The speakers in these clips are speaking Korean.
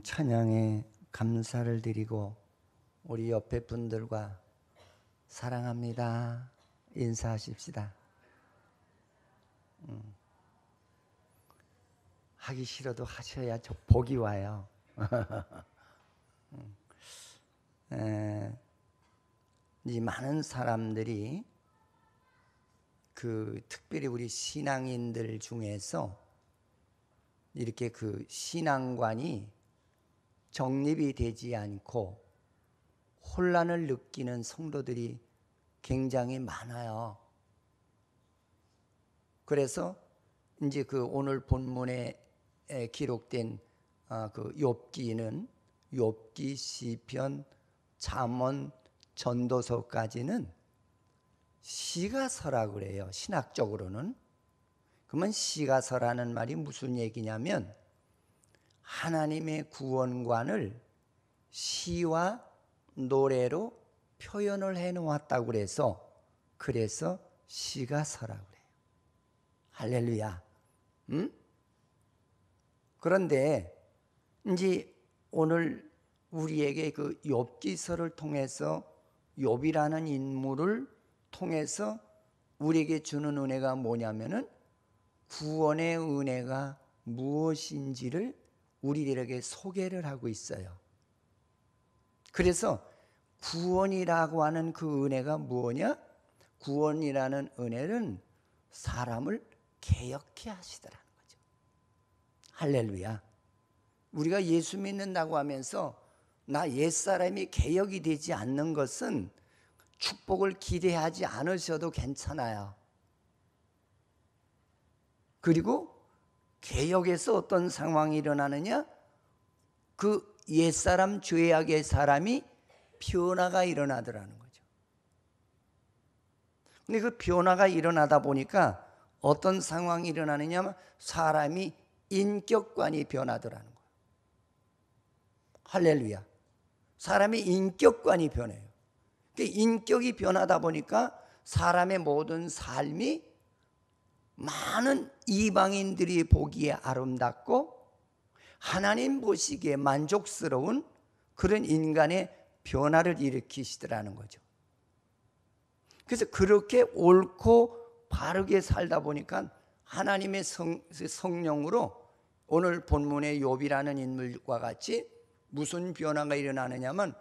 찬양에 감사를 드리고 우리 옆에 분들과 사랑합니다 인사하십시다. 하기 싫어도 하셔야 저 복이 와요. 이 많은 사람들이 특별히 우리 신앙인들 중에서 이렇게 신앙관이 정립이 되지 않고 혼란을 느끼는 성도들이 굉장히 많아요. 그래서 이제 오늘 본문에 기록된 욥기는 욥기, 시편, 잠언, 전도서까지는 시가서라고 그래요. 신학적으로는. 그러면 시가서라는 말이 무슨 얘기냐면 하나님의 구원관을 시와 노래로 표현을 해놓았다고 그래서 시가서라고 그래요. 할렐루야. 그런데 이제 오늘 우리에게 욥기서를 통해서 욥이라는 인물을 통해서 우리에게 주는 은혜가 뭐냐면은 구원의 은혜가 무엇인지를 우리들에게 소개를 하고 있어요. 그래서 구원이라고 하는 그 은혜가 뭐냐? 구원이라는 은혜는 사람을 개혁케 하시더라는 거죠. 할렐루야. 우리가 예수 믿는다고 하면서 나 옛사람이 개혁이 되지 않는 것은 축복을 기대하지 않으셔도 괜찮아요. 그리고 개혁에서 어떤 상황이 일어나느냐? 옛사람 죄악의 사람이 변화가 일어나더라는 거죠. 근데 변화가 일어나다 보니까 어떤 상황이 일어나느냐면 사람이 인격관이 변하더라는 거예요. 할렐루야. 사람의 인격관이 변해요. 인격이 변하다 보니까 사람의 모든 삶이 많은 이방인들이 보기에 아름답고 하나님 보시기에 만족스러운 그런 인간의 변화를 일으키시더라는 거죠. 그래서 그렇게 옳고 바르게 살다 보니까 하나님의 성령으로 오늘 본문의 욥이라는 인물과 같이 무슨 변화가 일어나느냐면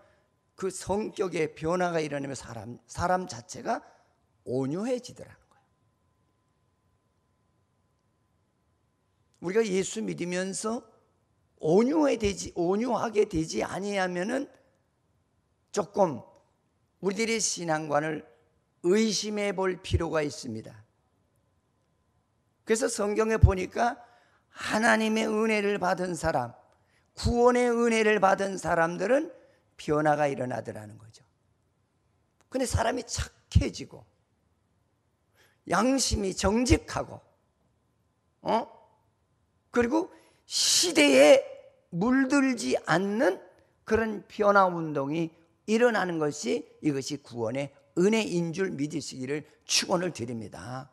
성격의 변화가 일어나면 사람 자체가 온유해지더라는 거예요. 우리가 예수 믿으면서 온유하게 되지 아니하면은 조금 우리들의 신앙관을 의심해 볼 필요가 있습니다. 그래서 성경에 보니까 하나님의 은혜를 받은 사람, 구원의 은혜를 받은 사람들은 변화가 일어나더라는 거죠. 근데 사람이 착해지고 양심이 정직하고 그리고 시대에 물들지 않는 그런 변화 운동이 일어나는 이것이 구원의 은혜인 줄 믿으시기를 축원을 드립니다.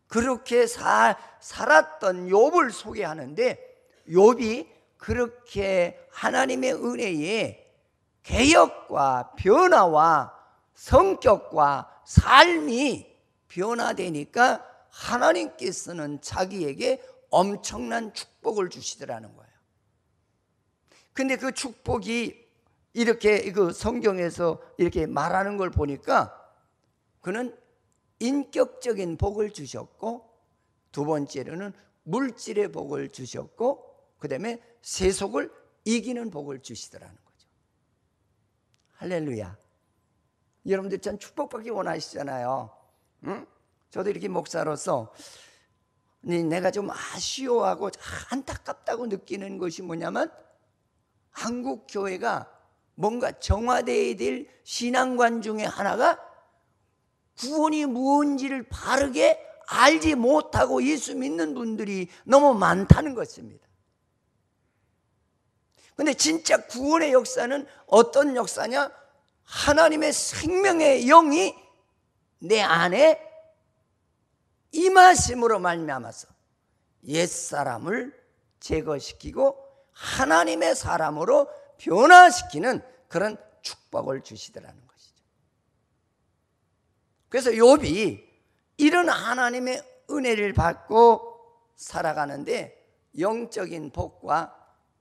그렇게 살았던 욥을 소개하는데 욥이 그렇게 하나님의 은혜에 개혁과 변화와 성격과 삶이 변화되니까 하나님께서는 자기에게 엄청난 축복을 주시더라는 거예요. 근데 그 축복이 이렇게 성경에서 이렇게 말하는 걸 보니까 그는 인격적인 복을 주셨고 두 번째로는 물질의 복을 주셨고 그 다음에 세속을 이기는 복을 주시더라는 거죠. 할렐루야. 여러분들 참 축복받기 원하시잖아요. 응? 저도 이렇게 목사로서 내가 좀 아쉬워하고 안타깝다고 느끼는 것이 뭐냐면 한국 교회가 뭔가 정화되어야 될 신앙관 중에 하나가 구원이 무엇인지를 바르게 알지 못하고 예수 믿는 분들이 너무 많다는 것입니다. 그런데 진짜 구원의 역사는 어떤 역사냐? 하나님의 생명의 영이 내 안에 임하심으로 말미암아서 옛사람을 제거시키고 하나님의 사람으로 변화시키는 그런 축복을 주시더라는 것이죠. 그래서 욥이 이런 하나님의 은혜를 받고 살아가는데 영적인 복과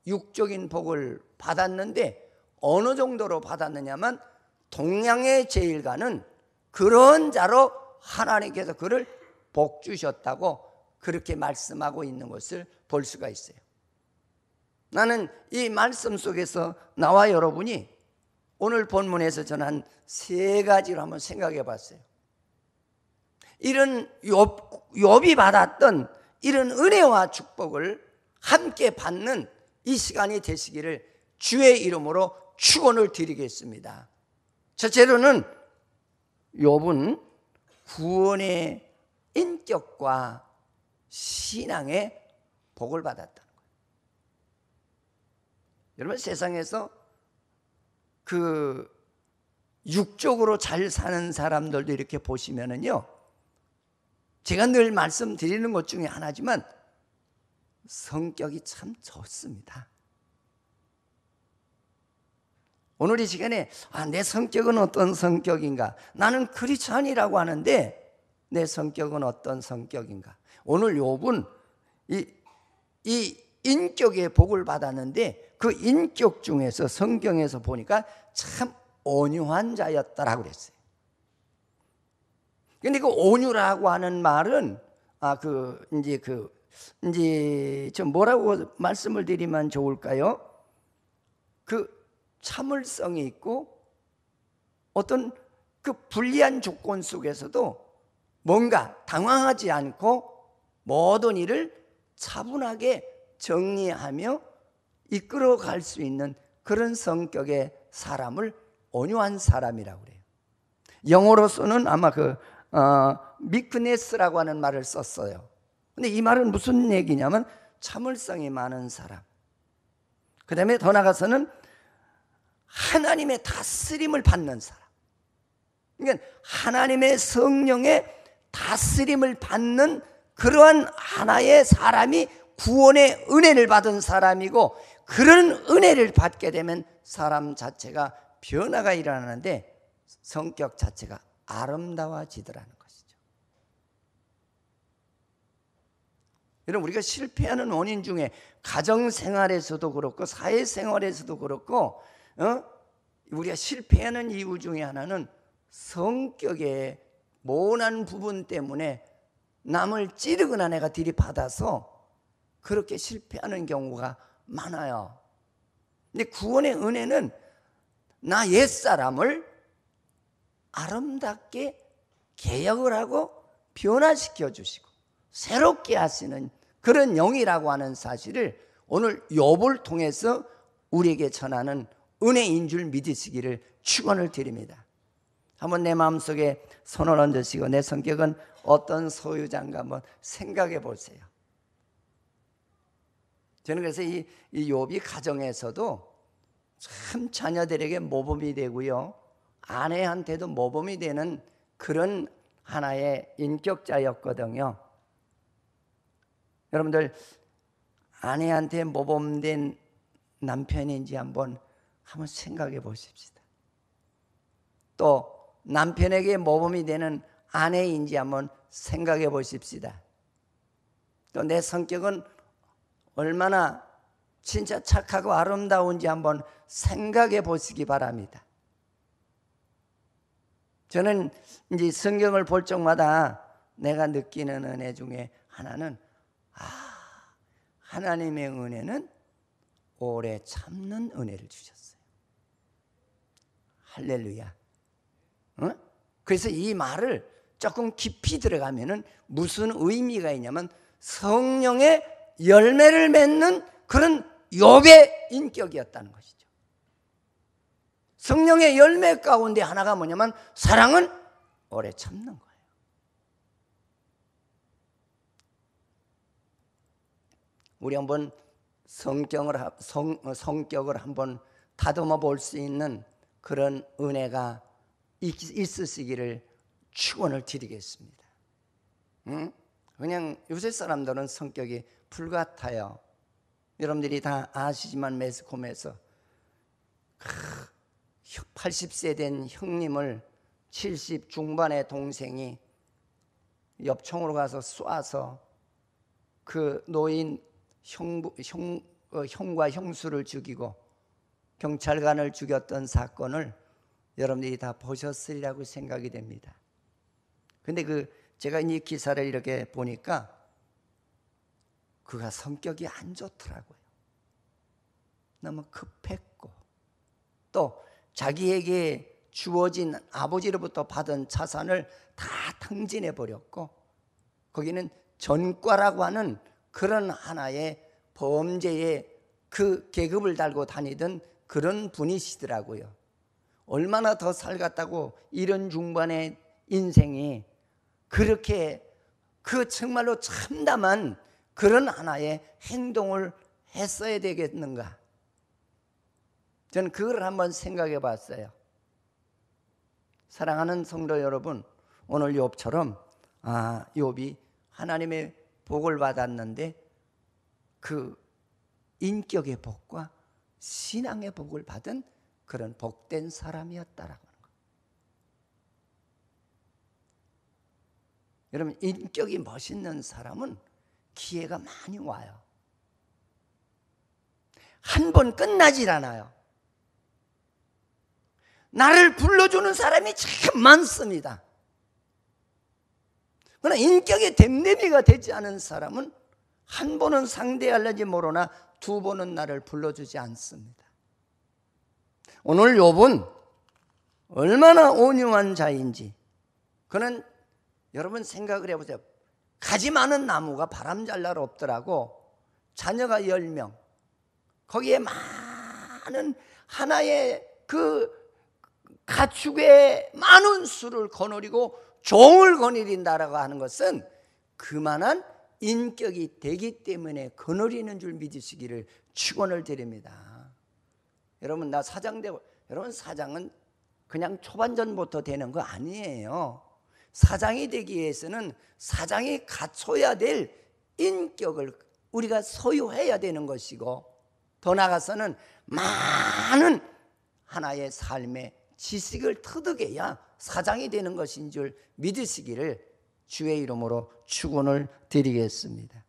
육적인 복을 받았는데 어느 정도로 받았느냐면 동양의 제일가는 그런 자로 하나님께서 그를 복 주셨다고 그렇게 말씀하고 있는 것을 볼 수가 있어요. 나는 이 말씀 속에서 나와 여러분이 오늘 본문에서 저는 한 3가지로 한번 생각해 봤어요. 이런 욥이 받았던 이런 은혜와 축복을 함께 받는 이 시간이 되시기를 주의 이름으로 축원을 드리겠습니다. 첫째로는 욥은 구원의 인격과 신앙의 복을 받았다는 거예요. 여러분, 세상에서 그 육적으로 잘 사는 사람들도 이렇게 보시면은요, 제가 늘 말씀드리는 것 중에 하나지만 성격이 참 좋습니다. 오늘 이 시간에 내 성격은 어떤 성격인가? 나는 크리스찬이라고 하는데 내 성격은 어떤 성격인가? 오늘 욥은 이 인격의 복을 받았는데 그 인격 중에서 성경에서 보니까 참 온유한 자였다라고 그랬어요. 근데 그 온유라고 하는 말은 이제 좀 뭐라고 말씀을 드리면 좋을까요? 그 참을성이 있고 어떤 그 불리한 조건 속에서도 뭔가 당황하지 않고 모든 일을 차분하게 정리하며 이끌어 갈 수 있는 그런 성격의 사람을 온유한 사람이라고 그래요. 영어로서는 아마 미크네스라고 하는 말을 썼어요. 근데 이 말은 무슨 얘기냐면 참을성이 많은 사람. 그 다음에 더 나가서는 하나님의 다스림을 받는 사람. 그러니까 하나님의 성령의 다스림을 받는 그러한 하나의 사람이 구원의 은혜를 받은 사람이고, 그런 은혜를 받게 되면 사람 자체가 변화가 일어나는데 성격 자체가 아름다워지더라는 것이죠. 여러분, 우리가 실패하는 원인 중에 가정생활에서도 그렇고 사회생활에서도 그렇고 우리가 실패하는 이유 중에 하나는 성격의 모난 부분 때문에 남을 찌르거나 내가 들이받아서 그렇게 실패하는 경우가 많아요. 근데 구원의 은혜는 나 옛사람을 아름답게 개혁을 하고 변화시켜 주시고 새롭게 하시는 그런 영이라고 하는 사실을 오늘 욥을 통해서 우리에게 전하는 은혜인 줄 믿으시기를 축원을 드립니다. 한번 내 마음속에 손을 얹으시고 내 성격은 어떤 소유자인가 한번 생각해 보세요. 저는 그래서 이 욥이 가정에서도 참 자녀들에게 모범이 되고요, 아내한테도 모범이 되는 그런 하나의 인격자였거든요. 여러분들, 아내한테 모범된 남편인지 한번 생각해 보십시다. 또 남편에게 모범이 되는 아내인지 한번 생각해 보십시다. 또 내 성격은 얼마나 진짜 착하고 아름다운지 한번 생각해 보시기 바랍니다. 저는 이제 성경을 볼 적마다 내가 느끼는 은혜 중에 하나는 하나님의 은혜는 오래 참는 은혜를 주셨어요. 할렐루야. 그래서 이 말을 조금 깊이 들어가면은 무슨 의미가 있냐면 성령의 열매를 맺는 그런 욥의 인격이었다는 것이죠. 성령의 열매 가운데 하나가 뭐냐면 사랑은 오래 참는 거예요. 우리 한번 성격을 한번 다듬어 볼 수 있는 그런 은혜가 있으시기를 축원을 드리겠습니다. 그냥 요새 사람들은 성격이 불같아요. 여러분들이 다 아시지만 매스컴에서 80세 된 형님을 70 중반의 동생이 엽총으로 가서 쏴서 그 노인 형과 형수를 죽이고 경찰관을 죽였던 사건을 여러분들이 다 보셨으리라고 생각이 됩니다. 근데 제가 이 기사를 이렇게 보니까 그가 성격이 안 좋더라고요. 너무 급했고 또 자기에게 주어진 아버지로부터 받은 자산을 다 탕진해 버렸고 거기는 전과라고 하는 그런 하나의 범죄의 그 계급을 달고 다니던 그런 분이시더라고요. 얼마나 더 살겠다고 이런 중반의 인생이 그렇게 정말로 참담한 그런 하나의 행동을 했어야 되겠는가? 저는 그걸 한번 생각해 봤어요. 사랑하는 성도 여러분, 오늘 욥처럼 욥이 하나님의 복을 받았는데 그 인격의 복과 신앙의 복을 받은 그런 복된 사람이었다라고 하는 거예요. 여러분, 인격이 멋있는 사람은 기회가 많이 와요. 한 번 끝나질 않아요. 나를 불러주는 사람이 참 많습니다. 그러나 인격의 댐댐이가 되지 않은 사람은 한 번은 상대할는지 모르나 두 번은 나를 불러주지 않습니다. 오늘 욥은 얼마나 온유한 자인지 그는 여러분 생각을 해보세요. 가지 많은 나무가 바람 잘 날 없더라고. 자녀가 10명 거기에 많은 하나의 그 가축의 많은 수를 거느리고 종을 거느린다라고 하는 것은 그만한 인격이 되기 때문에 거느리는 줄 믿으시기를 축원을 드립니다. 여러분 나 사장 되고 여러분 사장은 그냥 초반전부터 되는 거 아니에요. 사장이 되기 위해서는 사장이 갖춰야 될 인격을 우리가 소유해야 되는 것이고 더 나아가서는 많은 하나의 삶의 지식을 터득해야 사장이 되는 것인 줄 믿으시기를 주의 이름으로 축원을 드리겠습니다.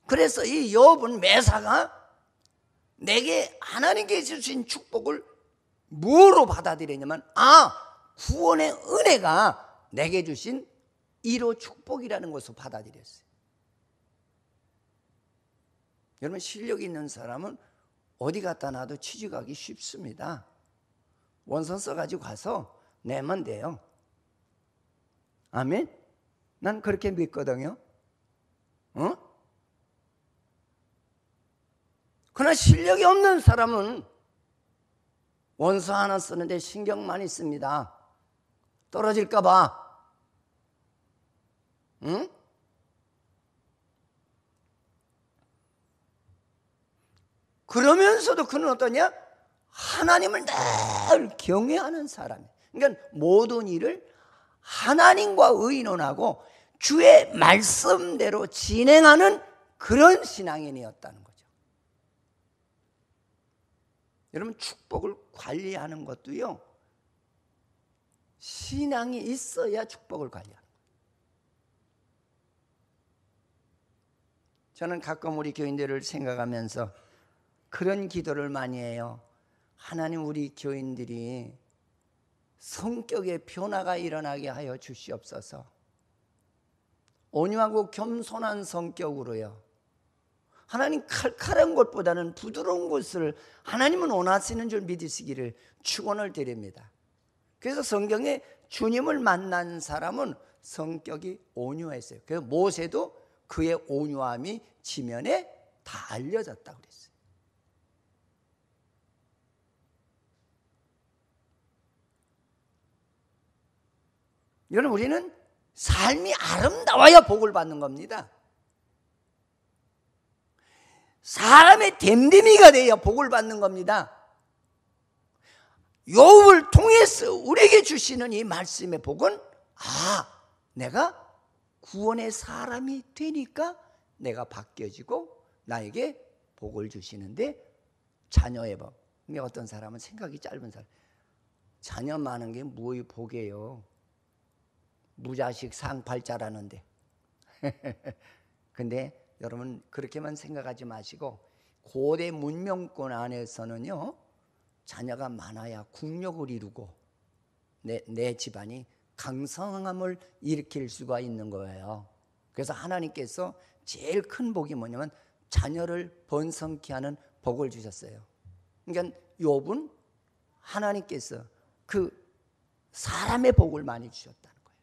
그래서 이 욥은 매사가 내게 하나님께 주신 축복을 뭐로 받아들이냐면 구원의 은혜가 내게 주신 1호 축복이라는 것을 받아들였어요. 여러분 실력 있는 사람은 어디 갖다 놔도 취직하기 쉽습니다. 원서 써가지고 가서 내면 돼요. 아멘? 난 그렇게 믿거든요. 그러나 실력이 없는 사람은 원서 하나 쓰는데 신경 많이 씁니다. 떨어질까 봐. 응? 그러면서도 그는 어떠냐? 하나님을 늘 경외하는 사람이에요. 그러니까 모든 일을 하나님과 의논하고 주의 말씀대로 진행하는 그런 신앙인이었다는 거죠. 여러분 축복을 관리하는 것도요, 신앙이 있어야 축복을 관리하는 거예요. 저는 가끔 우리 교인들을 생각하면서 그런 기도를 많이 해요. 하나님, 우리 교인들이 성격의 변화가 일어나게 하여 주시옵소서. 온유하고 겸손한 성격으로요. 하나님 칼칼한 것보다는 부드러운 것을 하나님은 원하시는 줄 믿으시기를 축원을 드립니다. 그래서 성경에 주님을 만난 사람은 성격이 온유했어요. 그래서 모세도 그의 온유함이 지면에 다 알려졌다고 그랬어요. 여러분, 우리는 삶이 아름다워야 복을 받는 겁니다. 사람의 댐댐이가 돼야 복을 받는 겁니다. 욥을 통해서 우리에게 주시는 이 말씀의 복은 내가 구원의 사람이 되니까 내가 바뀌어지고 나에게 복을 주시는데 자녀의 복. 근데 어떤 사람은 생각이 짧은 사람, 자녀 많은 게 뭐의 복이에요? 무자식 상팔자라는데. 근데 여러분 그렇게만 생각하지 마시고 고대 문명권 안에서는요, 자녀가 많아야 국력을 이루고 내 집안이 강성함을 일으킬 수가 있는 거예요. 그래서 하나님께서 제일 큰 복이 뭐냐면 자녀를 번성케 하는 복을 주셨어요. 그러니까 욥은 하나님께서 그 사람의 복을 많이 주셨다는 거예요.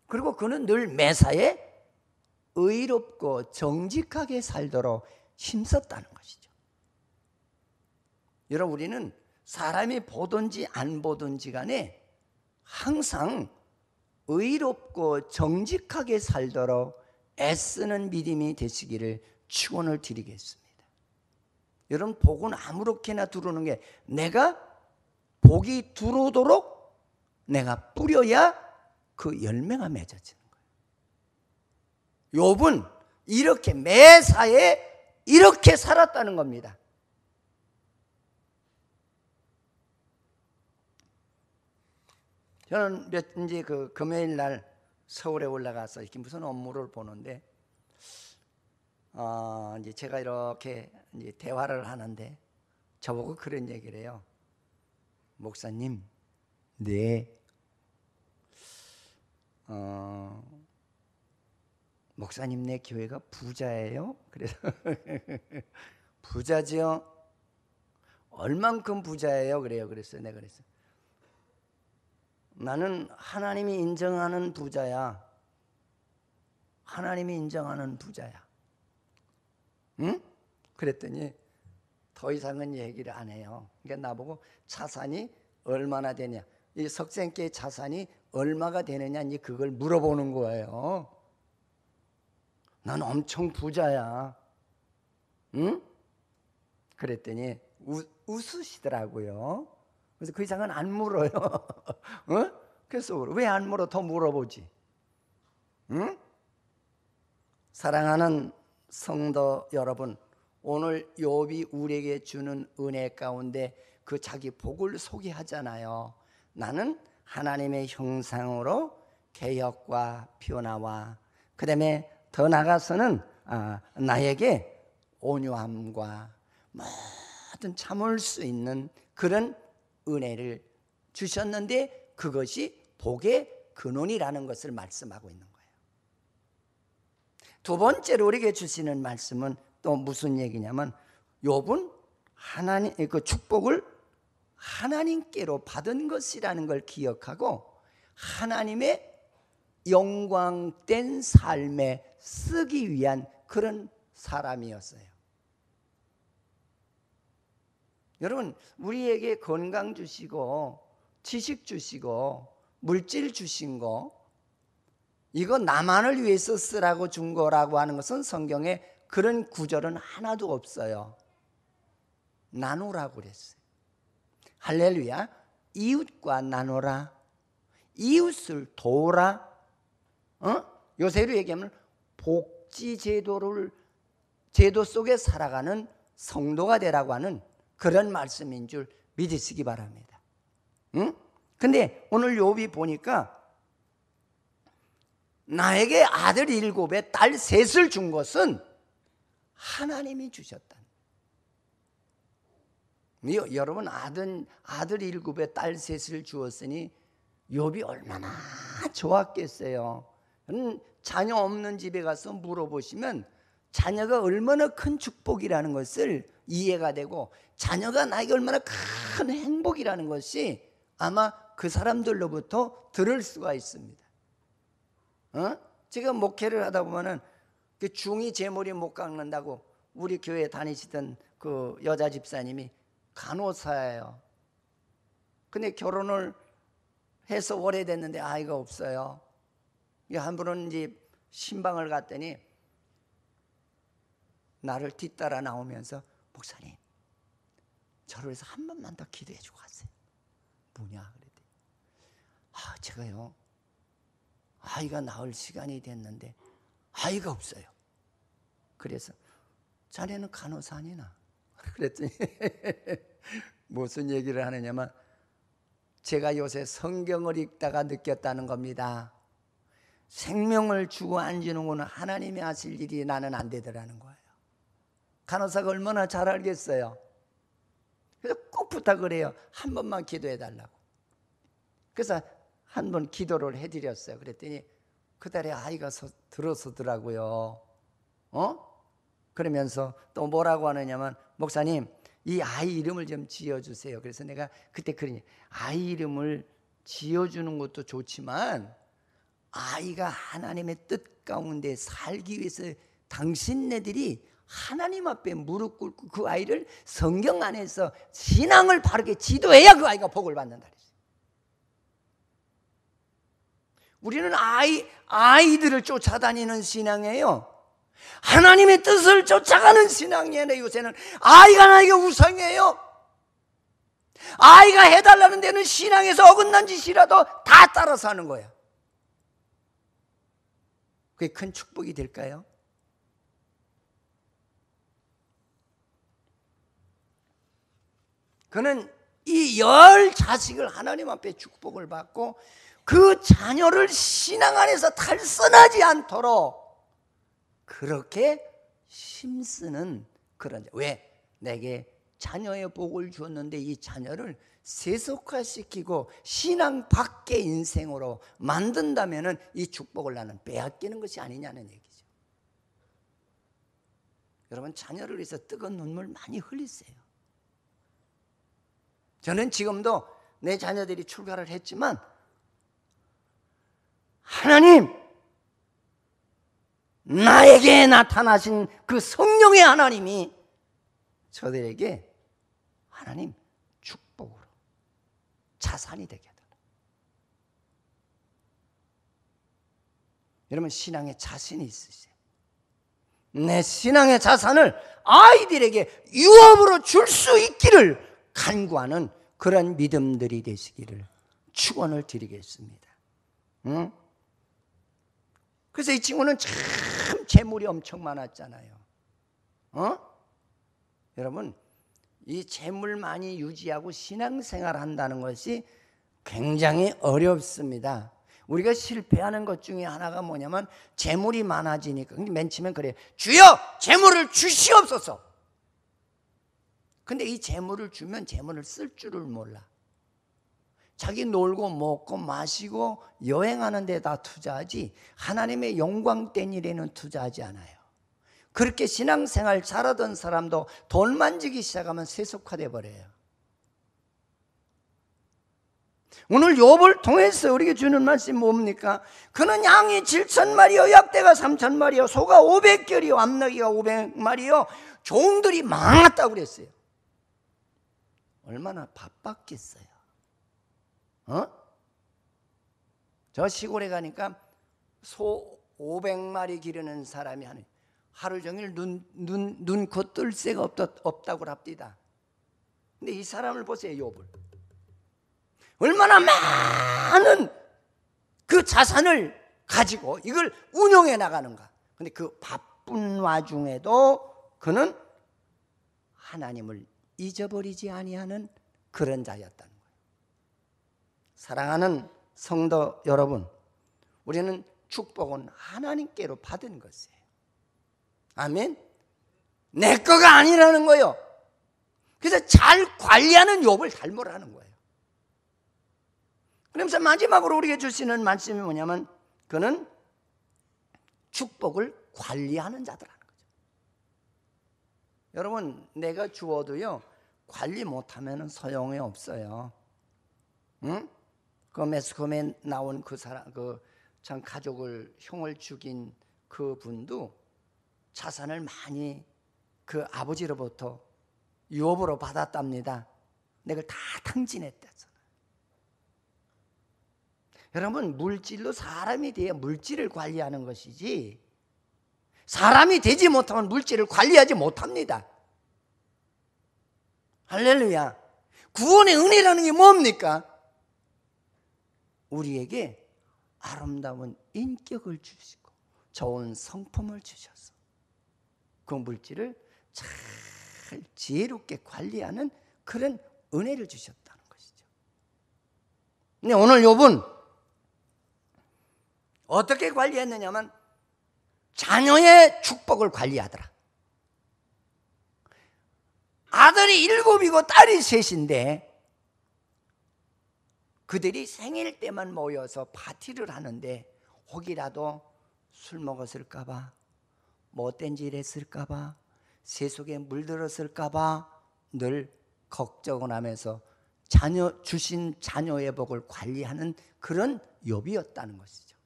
그리고 그는 늘 매사에 의롭고 정직하게 살도록 힘썼다는 것이죠. 여러분, 우리는 사람이 보든지 안 보든지 간에 항상 의롭고 정직하게 살도록 애쓰는 믿음이 되시기를 축원을 드리겠습니다. 여러분, 복은 아무렇게나 들어오는 게, 내가 복이 들어오도록 내가 뿌려야 그 열매가 맺어지는 거예요. 욥은 이렇게 매사에 이렇게 살았다는 겁니다. 저는 이제 그 금요일 날 서울에 올라가서 이렇게 무슨 업무를 보는데, 이제 제가 이렇게 이제 대화를 하는데 저보고 그런 얘기를 해요. 목사님, 네, 목사님네 교회가 부자예요? 그래서 부자지요? 얼만큼 부자예요? 그래요. 그랬어요. 내가 그랬어요. 나는 하나님이 인정하는 부자야. 하나님이 인정하는 부자야. 응? 그랬더니 더 이상은 얘기를 안 해요. 그러니까 나보고 자산이 얼마나 되냐, 이 석생께 자산이 얼마가 되느냐, 이제 그걸 물어보는 거예요. 난 엄청 부자야. 응? 그랬더니 웃으시더라고요. 그래서 그 이상은 안 물어요. 어? 그래서 왜 안 물어? 더 물어보지. 응? 사랑하는 성도 여러분, 오늘 욥이 우리에게 주는 은혜 가운데 그 자기 복을 소개하잖아요. 나는 하나님의 형상으로 개혁과 변화와, 그 다음에 더 나아가서는 나에게 온유함과 모든 참을 수 있는 그런 은혜를 주셨는데, 그것이 복의 근원이라는 것을 말씀하고 있는 거예요. 두 번째로 우리에게 주시는 말씀은 또 무슨 얘기냐면, 욥은 하나님 그 축복을 하나님께로 받은 것이라는 걸 기억하고 하나님의 영광된 삶에 쓰기 위한 그런 사람이었어요. 여러분, 우리에게 건강 주시고 지식 주시고 물질 주신 거, 이거 나만을 위해서 쓰라고 준 거라고 하는 것은 성경에 그런 구절은 하나도 없어요. 나누라고 그랬어요. 할렐루야. 이웃과 나누라. 이웃을 도우라. 요새로 얘기하면 복지 제도 속에 살아가는 성도가 되라고 하는 그런 말씀인 줄 믿으시기 바랍니다. 근데 오늘 욥이 보니까 나에게 아들 7에 딸 3을 준 것은 하나님이 주셨다. 여러분, 아들 7에 딸 3을 주었으니 욥이 얼마나 좋았겠어요. 자녀 없는 집에 가서 물어보시면 자녀가 얼마나 큰 축복이라는 것을 이해가 되고, 자녀가 나에게 얼마나 큰 행복이라는 것이 아마 그 사람들로부터 들을 수가 있습니다. 제가 목회를 하다 보면은 그 중이 제 머리 못 깎는다고 우리 교회 다니시던 그 여자 집사님이 간호사예요. 근데 결혼을 해서 오래됐는데 아이가 없어요. 한 분은 이제 신방을 갔더니 나를 뒤따라 나오면서, 목사님, 저를 위해서 한 번만 더 기도해 주고 가세요. 뭐냐 그랬더니, 제가요, 아이가 낳을 시간이 됐는데 아이가 없어요. 그래서 자네는 간호사 아니나? 그랬더니 무슨 얘기를 하느냐면 제가 요새 성경을 읽다가 느꼈다는 겁니다. 생명을 주고 앉는 거는 하나님이 하실 일이 나는 안 되더라는 거예요. 간호사가 얼마나 잘 알겠어요. 그래서 꼭 부탁을 해요. 한 번만 기도해 달라고. 그래서 한 번 기도를 해드렸어요. 그랬더니 그달에 아이가 들어서더라고요. 그러면서 또 뭐라고 하느냐면 목사님 이 아이 이름을 좀 지어주세요. 그래서 내가 그때 그러니 아이 이름을 지어주는 것도 좋지만 아이가 하나님의 뜻 가운데 살기 위해서 당신네들이 하나님 앞에 무릎 꿇고 그 아이를 성경 안에서 신앙을 바르게 지도해야 그 아이가 복을 받는다 그랬어요. 우리는 아이들을 쫓아다니는 신앙이에요. 하나님의 뜻을 쫓아가는 신앙이에요. 요새는 아이가 나에게 우상이에요. 아이가 해달라는 데는 신앙에서 어긋난 짓이라도 다 따라서 하는 거야. 그게 큰 축복이 될까요? 그는 이 10 자식을 하나님 앞에 축복을 받고 그 자녀를 신앙 안에서 탈선하지 않도록 그렇게 힘쓰는 그런, 왜? 내게 자녀의 복을 주었는데 이 자녀를 세속화시키고 신앙 밖의 인생으로 만든다면 이 축복을 나는 빼앗기는 것이 아니냐는 얘기죠. 여러분 자녀를 위해서 뜨거운 눈물 많이 흘리세요. 저는 지금도 내 자녀들이 출가를 했지만 하나님 나에게 나타나신 그 성령의 하나님이 저들에게 하나님 축복으로 자산이 되게 해달라. 여러분 신앙에 자신이 있으세요? 내 신앙의 자산을 아이들에게 유업으로 줄 수 있기를 간구하는 그런 믿음들이 되시기를 축원을 드리겠습니다. 응? 그래서 이 친구는 참 재물이 엄청 많았잖아요. 여러분 이 재물 많이 유지하고 신앙생활 한다는 것이 굉장히 어렵습니다. 우리가 실패하는 것 중에 하나가 뭐냐면 재물이 많아지니까 맨 처음엔 그래요. 주여 재물을 주시옵소서. 근데 이 재물을 주면 재물을 쓸 줄을 몰라. 자기 놀고 먹고 마시고 여행하는 데다 투자하지 하나님의 영광된 일에는 투자하지 않아요. 그렇게 신앙생활 잘하던 사람도 돈 만지기 시작하면 세속화돼 버려요. 오늘 욥을 통해서 우리에게 주는 말씀이 뭡니까? 그는 양이 7,000마리요 약대가 3,000마리요 소가 500결이요 암나귀가 500마리요 종들이 많았다고 그랬어요. 얼마나 바빴겠어요. 저 시골에 가니까 소 500마리 기르는 사람이 하루 종일 눈코 뜰 새가 없다고 합디다. 근데 이 사람을 보세요. 욥을 얼마나 많은 그 자산을 가지고 이걸 운용해 나가는가. 근데 그 바쁜 와중에도 그는 하나님을 잊어버리지 아니하는 그런 자였다는 거예요. 사랑하는 성도 여러분, 우리는 축복은 하나님께로 받은 것이에요. 아멘. 내 거가 아니라는 거예요. 그래서 잘 관리하는 욥을 닮으라는 거예요. 그러면서 마지막으로 우리에게 주시는 말씀이 뭐냐면 그는 축복을 관리하는 자들하는 거죠. 여러분 내가 주어도요 관리 못하면 소용이 없어요. 응? 그 매스컴에 나온 그 사람, 그 참 가족을 형을 죽인 그 분도 자산을 많이 그 아버지로부터 유업으로 받았답니다. 내가 다 탕진했다잖아요. 여러분 물질로 사람이 돼야 물질을 관리하는 것이지 사람이 되지 못하면 물질을 관리하지 못합니다. 할렐루야. 구원의 은혜라는 게 뭡니까? 우리에게 아름다운 인격을 주시고 좋은 성품을 주셔서 그 물질을 잘 지혜롭게 관리하는 그런 은혜를 주셨다는 것이죠. 근데 오늘 욥은 어떻게 관리했느냐면 자녀의 축복을 관리하더라. 아들이 7이고 딸이 3인데 그들이 생일 때만 모여서 파티를 하는데 혹이라도 술 먹었을까 봐, 못된 짓 했을까 봐, 세속에 물들었을까 봐 늘 걱정을 하면서 주신 자녀의 복을 관리하는 그런 욥이었다는 것이죠.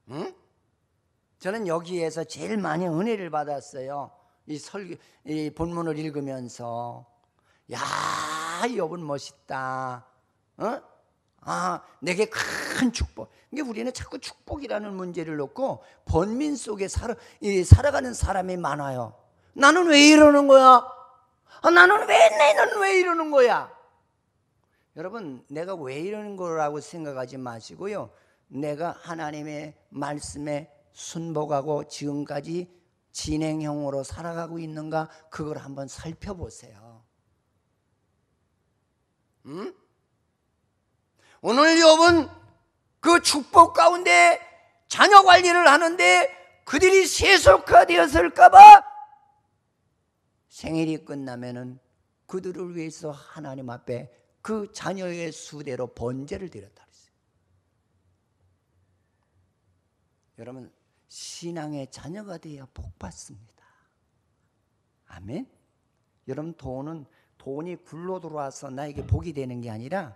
응? 저는 여기에서 제일 많이 은혜를 받았어요. 이 본문을 읽으면서 야, 욥은 멋있다. 내게 큰 축복. 이게 우리는 자꾸 축복이라는 문제를 놓고 번민 속에 살아가는 사람이 많아요. 나는 왜 이러는 거야? 나는 왜 이러는 거야? 여러분, 내가 왜 이러는 거라고 생각하지 마시고요. 내가 하나님의 말씀에 순복하고 지금까지 진행형으로 살아가고 있는가 그걸 한번 살펴보세요. 응? 오늘 욥은 그 축복 가운데 자녀 관리를 하는데 그들이 세속화되었을까 봐 생일이 끝나면은 그들을 위해서 하나님 앞에 그 자녀의 수대로 번제를 드렸다 그랬어요. 여러분, 신앙의 자녀가 되어야 복 받습니다. 아멘. 여러분, 돈이 굴러 들어와서 나에게 복이 되는 게 아니라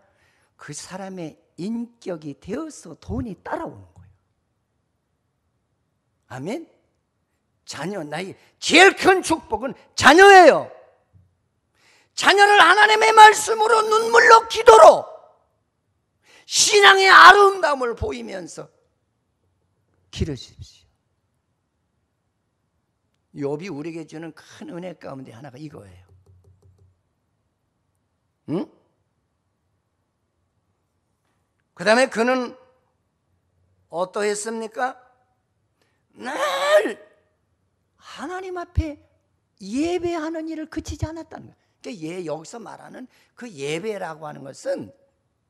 그 사람의 인격이 되어서 돈이 따라오는 거예요. 아멘. 나의 제일 큰 축복은 자녀예요. 자녀를 하나님의 말씀으로 눈물로 기도로 신앙의 아름다움을 보이면서 기르십시오. 욥이 우리에게 주는 큰 은혜 가운데 하나가 이거예요. 응? 그 다음에 그는 어떠했습니까? 늘 하나님 앞에 예배하는 일을 그치지 않았다는 거예요. 그러니까 여기서 말하는 그 예배라고 하는 것은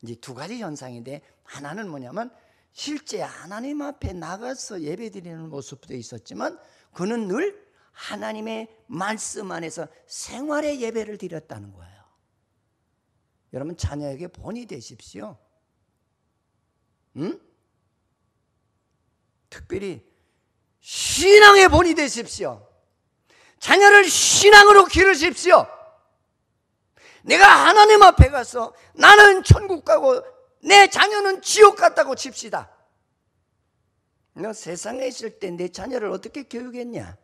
이제 두 가지 현상인데, 하나는 뭐냐면 실제 하나님 앞에 나가서 예배드리는 모습도 있었지만 그는 늘 하나님의 말씀 안에서 생활의 예배를 드렸다는 거예요. 여러분, 자녀에게 본이 되십시오. 응? 특별히 신앙의 본이 되십시오. 자녀를 신앙으로 기르십시오. 내가 하나님 앞에 가서 나는 천국 가고 내 자녀는 지옥 갔다고 칩시다. 너 세상에 있을 때 내 자녀를 어떻게 교육했냐?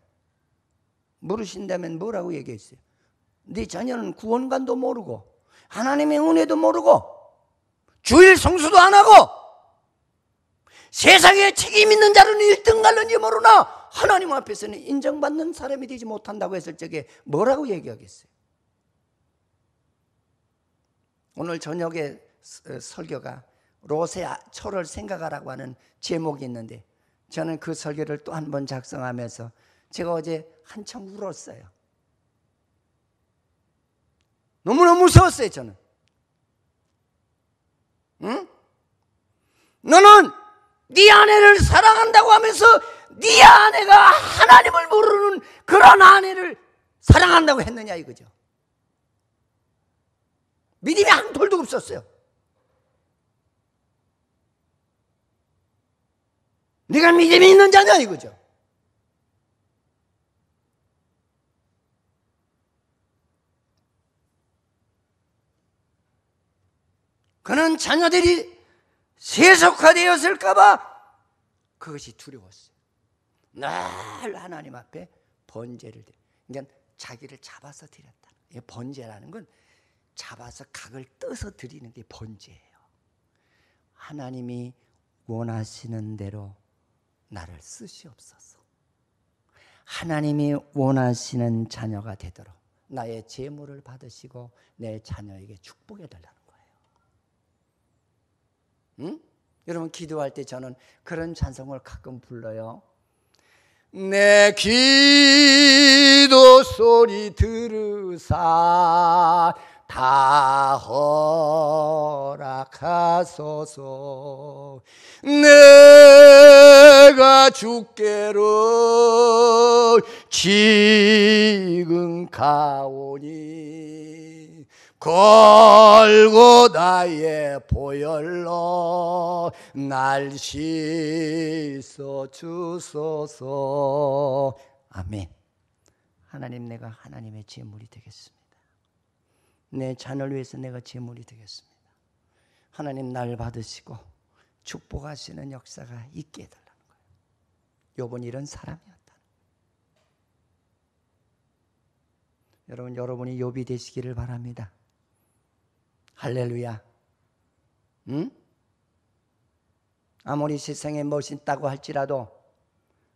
물으신다면 뭐라고 얘기했어요? 네 자녀는 구원관도 모르고 하나님의 은혜도 모르고 주일 성수도 안 하고 세상에 책임 있는 자는 1등 갈는지 모르나 하나님 앞에서는 인정받는 사람이 되지 못한다고 했을 적에 뭐라고 얘기하겠어요? 오늘 저녁에 설교가 롯의 초를 생각하라고 하는 제목이 있는데 저는 그 설교를 또 한 번 작성하면서 제가 어제 한참 울었어요. 너무나 무서웠어요. 저는. 응? 너는 네 아내를 사랑한다고 하면서 네 아내가 하나님을 모르는 그런 아내를 사랑한다고 했느냐 이거죠. 믿음이 한 톨도 없었어요. 네가 믿음이 있는 자냐 이거죠. 그는 자녀들이 세속화되었을까 봐 그것이 두려웠어요. 늘 하나님 앞에 번제를 드려. 그러니까 자기를 잡아서 드렸다. 번제라는 건 잡아서 각을 떠서 드리는 게 번제예요. 하나님이 원하시는 대로 나를 쓰시옵소서. 하나님이 원하시는 자녀가 되도록 나의 재물을 받으시고 내 자녀에게 축복해 달라는 거예요. 응? 여러분 기도할 때 저는 그런 찬송을 가끔 불러요. 내 기도 소리 들으사 다 허락하소서. 내가 주께로 지금 가오니 골고다의 보혈로 날 씻어 주소서. 아멘. 하나님, 내가 하나님의 제물이 되겠습니다. 내 자녀를 위해서 내가 제물이 되겠습니다. 하나님, 날 받으시고 축복하시는 역사가 있게 해달라는 거예요. 욥은 이런 사람이었다. 여러분이 욥이 되시기를 바랍니다. 할렐루야. 응? 아무리 세상에 멋있다고 할지라도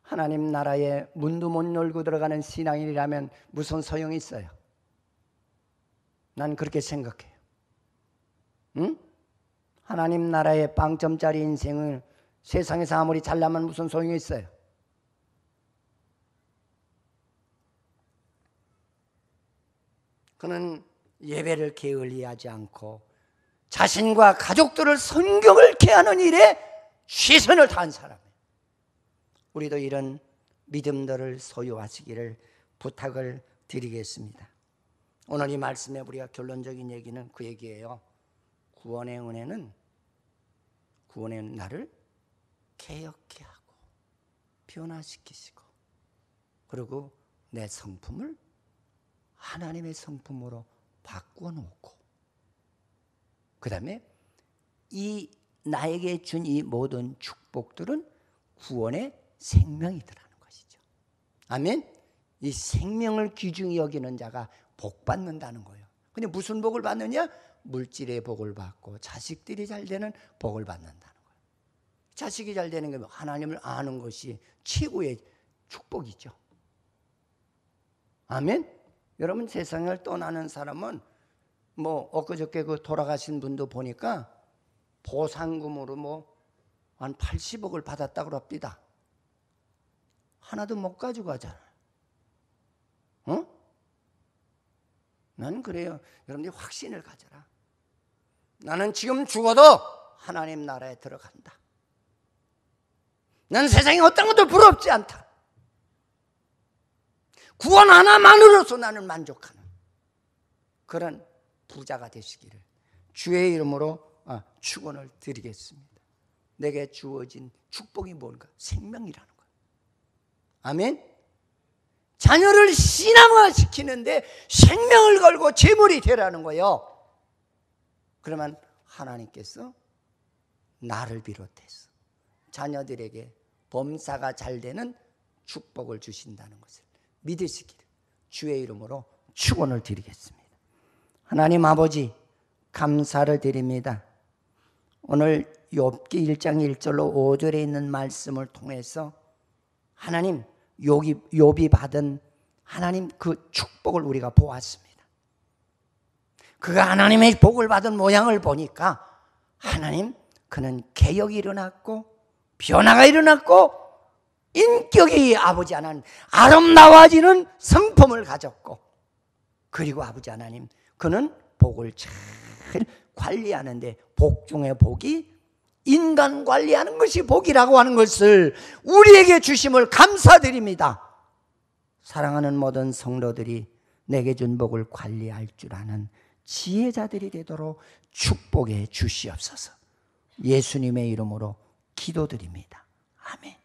하나님 나라에 문도 못 열고 들어가는 신앙인이라면 무슨 소용이 있어요? 난 그렇게 생각해요. 응? 하나님 나라의 빵점짜리 인생을 세상에서 아무리 잘나면 무슨 소용이 있어요? 그는 예배를 게을리하지 않고 자신과 가족들을 성경을 케하는 일에 최선을 다한 사람이에요. 우리도 이런 믿음들을 소유하시기를 부탁을 드리겠습니다. 오늘 이 말씀에 우리가 결론적인 얘기는 그 얘기예요. 구원의 은혜는 나를 개혁케 하고 변화시키시고, 그리고 내 성품을 하나님의 성품으로 바꾸어 놓고, 그 다음에 이 나에게 준 이 모든 축복들은 구원의 생명이더라는 것이죠. 아멘. 이 생명을 귀중히 여기는 자가 복 받는다는 거예요. 근데 무슨 복을 받느냐? 물질의 복을 받고 자식들이 잘 되는 복을 받는다는 거예요. 자식이 잘 되는 게 하나님을 아는 것이 최고의 축복이죠. 아멘. 여러분, 세상을 떠나는 사람은 엊그저께 그 돌아가신 분도 보니까 보상금으로 한 80억을 받았다고 그럽니다. 하나도 못 가지고 가잖아요. 나는 그래요. 여러분들이 확신을 가져라. 나는 지금 죽어도 하나님 나라에 들어간다. 난 세상에 어떤 것도 부럽지 않다. 구원 하나만으로서 나는 만족하는 그런 부자가 되시기를 주의 이름으로 축원을 드리겠습니다. 내게 주어진 축복이 뭔가? 생명이라는 거예요. 아멘. 자녀를 신앙화시키는데 생명을 걸고 제물이 되라는 거예요. 그러면 하나님께서 나를 비롯해서 자녀들에게 범사가 잘 되는 축복을 주신다는 것을 믿으시기를 주의 이름으로 축원을 드리겠습니다. 하나님 아버지, 감사를 드립니다. 오늘 욥기 1장 1절로 5절에 있는 말씀을 통해서 하나님, 욥이 받은 하나님 그 축복을 우리가 보았습니다. 그가 하나님의 복을 받은 모양을 보니까 하나님, 그는 개혁이 일어났고 변화가 일어났고 인격이 아버지 하나님 아름다워지는 성품을 가졌고, 그리고 아버지 하나님, 그는 복을 잘 관리하는데 복 중에 복이 인간 관리하는 것이 복이라고 하는 것을 우리에게 주심을 감사드립니다. 사랑하는 모든 성도들이 내게 준 복을 관리할 줄 아는 지혜자들이 되도록 축복해 주시옵소서. 예수님의 이름으로 기도드립니다. 아멘.